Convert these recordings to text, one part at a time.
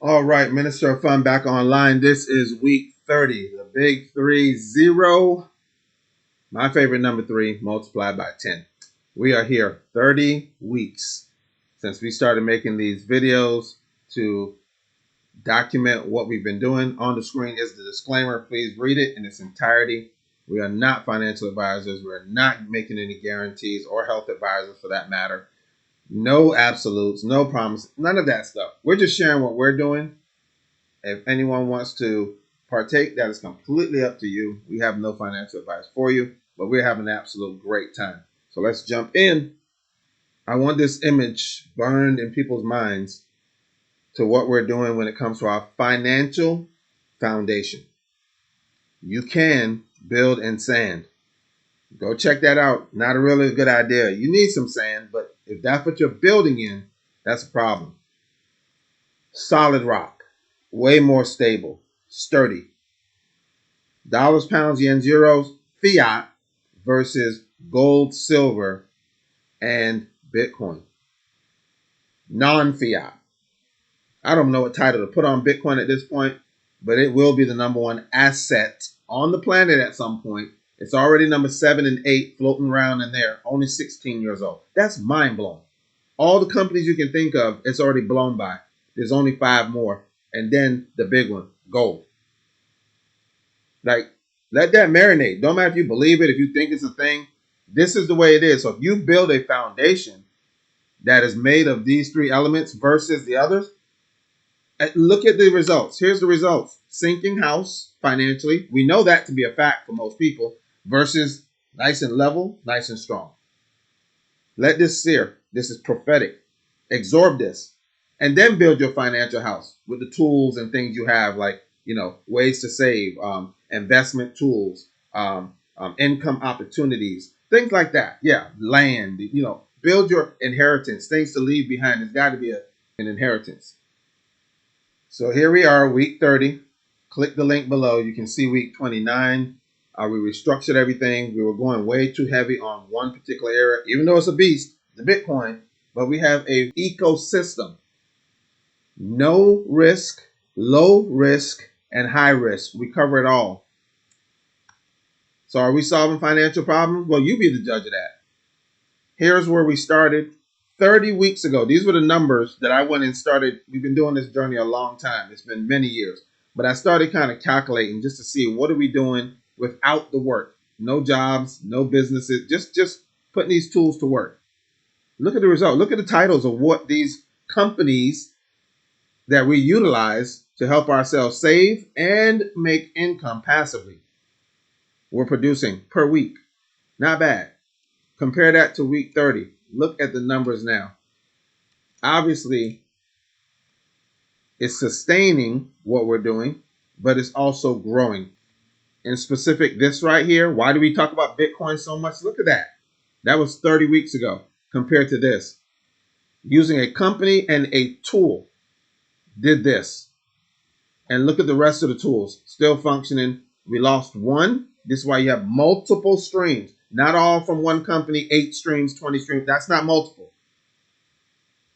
All right, Minister of Fun back online. This is week 30, the big 30. My favorite number 3 multiplied by 10. We are here 30 weeks since we started making these videos to document what we've been doing. On the screen is the disclaimer. Please read it in its entirety. We are not financial advisors. We're not making any guarantees or health advisors for that matter. No absolutes, no promises, none of that stuff. We're just sharing what we're doing. If anyone wants to partake, that is completely up to you. We have no financial advice for you, but we're having an absolute great time. So let's jump in. I want this image burned in people's minds to what we're doing when it comes to our financial foundation. You can build in sand. Go check that out. Not a really good idea. You need some sand, but if that's what you're building in, that's a problem. Solid rock, way more stable, sturdy. Dollars, pounds, yen, euros, fiat versus gold, silver, and Bitcoin. Non-fiat. I don't know what title to put on Bitcoin at this point, but it will be the #1 asset on the planet at some point. It's already number 7 and 8 floating around in there, only 16 years old. That's mind-blowing. All the companies you can think of, it's already blown by. There's only 5 more. And then the big one, gold. Like, let that marinate. Don't matter if you believe it, if you think it's a thing. This is the way it is. So if you build a foundation that is made of these 3 elements versus the others, look at the results. Here's the results. Sinking house financially. We know that to be a fact for most people. Versus nice and level, nice and strong. Let this sear. This is prophetic. Absorb this. And then build your financial house with the tools and things you have, like, ways to save, investment tools, income opportunities, things like that. Yeah, land, build your inheritance, things to leave behind. There's got to be an inheritance. So here we are, week 30. Click the link below. You can see week 29. We restructured everything. We were going way too heavy on one particular area, even though it's a beast, the Bitcoin, but we have an ecosystem. No risk, low risk, and high risk. We cover it all. So are we solving financial problems? Well, you be the judge of that. Here's where we started 30 weeks ago. These were the numbers that I went and started. We've been doing this journey a long time. It's been many years. But I started kind of calculating just to see what are we doing without the work. No jobs, no businesses, just putting these tools to work. Look at the result. Look at the titles of what these companies that we utilize to help ourselves save and make income passively. We're producing per week. Not bad. Compare that to week 30. Look at the numbers now. Obviously, it's sustaining what we're doing, but it's also growing. In specific, this right here, why do we talk about Bitcoin so much? Look at that. That was 30 weeks ago compared to this. Using a company and a tool did this. And look at the rest of the tools. Still functioning. We lost one. This is why you have multiple streams. Not all from one company, 8 streams, 20 streams. That's not multiple.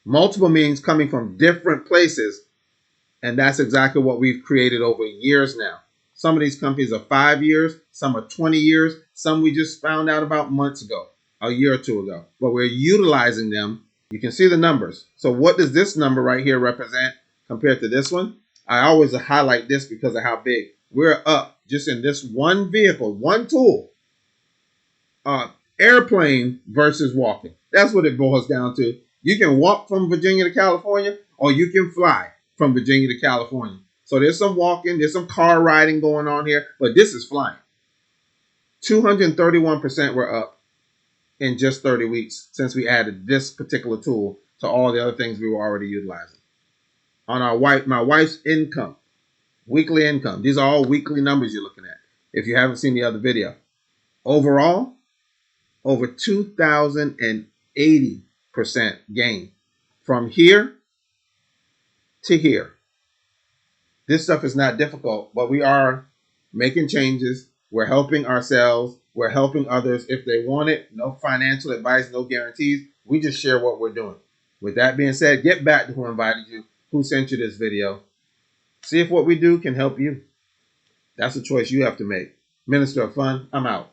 Multiple means coming from different places. And that's exactly what we've created over years now. Some of these companies are 5 years, some are 20 years, some we just found out about months ago, a year or 2 ago. But we're utilizing them. You can see the numbers. So what does this number right here represent compared to this one? I always highlight this because of how big. We're up just in this one vehicle, one tool. Airplane versus walking. That's what it boils down to. You can walk from Virginia to California, or you can fly from Virginia to California. So there's some walking, there's some car riding going on here, but this is flying. 231% we're up in just 30 weeks since we added this particular tool to all the other things we were already utilizing. On my wife's income, weekly income, these are all weekly numbers you're looking at if you haven't seen the other video. Overall, over 2,080% gain from here to here. This stuff is not difficult, but we are making changes. We're helping ourselves. We're helping others if they want it. No financial advice, no guarantees. We just share what we're doing. With that being said, get back to who invited you, who sent you this video. See if what we do can help you. That's a choice you have to make. Minister of Fun, I'm out.